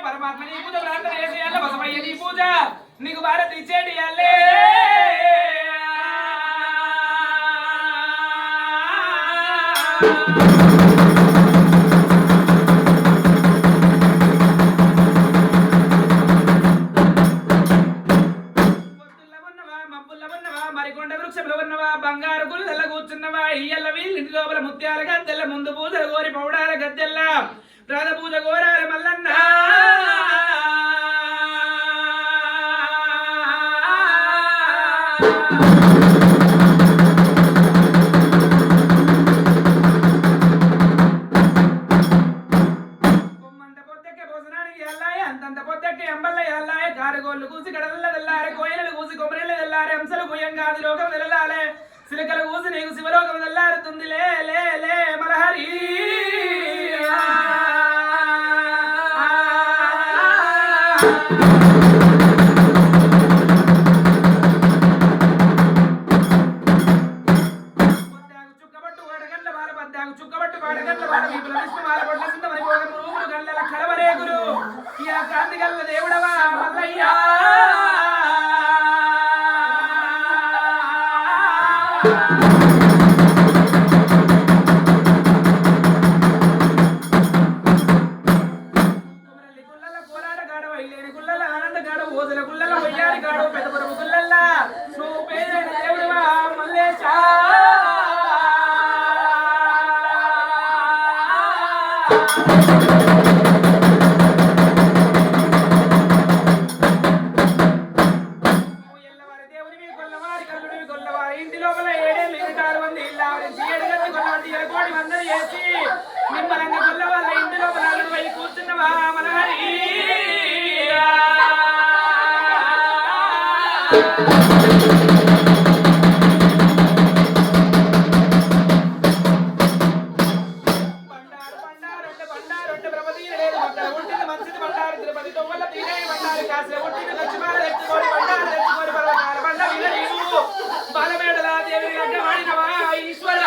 పరమాత్మ నీ పూజ ప్రార్థన చేసేయాల బసమయ్య నీ పూజ నీకు భారత్ ఇచ్చేటి అల్లే మరికొండ వృక్షంలో ఉన్నవా బంగారు గుల్లెల్ల కూర్చున్నవా ఇయ్యల్ల వీళ్ళింటి లోపల ముత్యాల గద్దెల్ల ముందు పూజలు కోరి పౌడాల గద్దెల్ల ప్రాణ పూజ కోరాలి మల్లన్న అంతంత పొద్దెక్కి ఎంబల్ల ఎల్లాయ కారుగోళ్ళు కూసి కడవల్ల తెల్లారే కోయలు కూసి కొబ్బరిళ్ళు తెల్లారే అంశలు గుయ్యంగాది లోకం తెల్లాలే సిలకలు కూసి నీకు శివలోకం తెల్లారుతుంది లే లే లే మరహరి చుక్కబట్టు పాడగండ్ల వాడ వీపుల విష్ణు మాల పొట్ల సింత మరి పోగం రూములు గండ్ల కలవరేగులు ఈ కాంతి గల్ల దేవుడవా మల్లయ్యా గుల్లల కోలాట గాడవ ఇల్లేని గుల్లల ఆనంద గాడవ ఓదల గుల్లల వయ్యారి గాడవ పెదపురము గుల్లల్ల నువ్వు పేరైన దేవుడవా మల్లేశా ఇంటి లోపల 7 మంది ఇల్లావరించి 7 గంటలు కొల్లవంటి 7 మంది చేసి నిమ్మలంగా కొల్ల వాళ్ళ ఇంటి లోపల వెళ్ళి కూర్చున్నవా మనహరి మంచిది బండారు తిరుపతి తొవ్వల తీరే బండారు కాసే ఒట్టిని లక్ష్మాల ఎత్తుకోని బండారు తెచ్చుకోని పర్వతాల బండ వీళ్ళ నీవు బాలమేడల దేవి గడ్డమాడినవా ఈశ్వర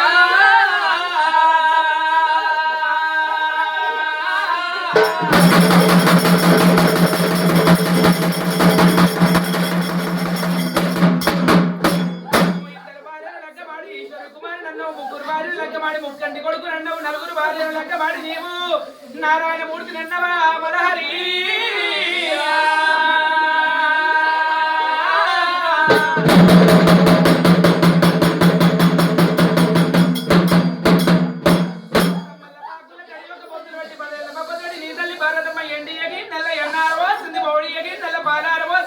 ముగ్గురు భార్యలు లగ్గమాడి ముక్కంటి కొడుకు నన్నవు నలుగురు భార్యలు లగ్గమాడి నీవు నారాయణ మూర్తి నన్నవా మరహరి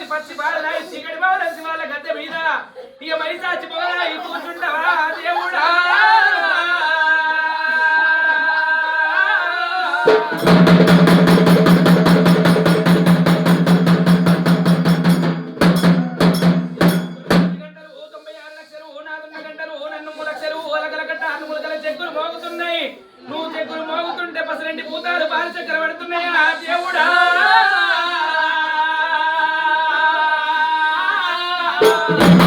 పచ్చి బాల చీకటి బాల శివాల గద్దె మీద ఇక మైసాచి పోరా ఈ కూర్చుంటావా దేవుడా చెక్కులు మోగుతున్నాయి నువ్వు చెక్కులు మోగుతుంటే పసరంటి పూతారు పాలు చక్కెర పడుతున్నాయా దేవుడా Thank you.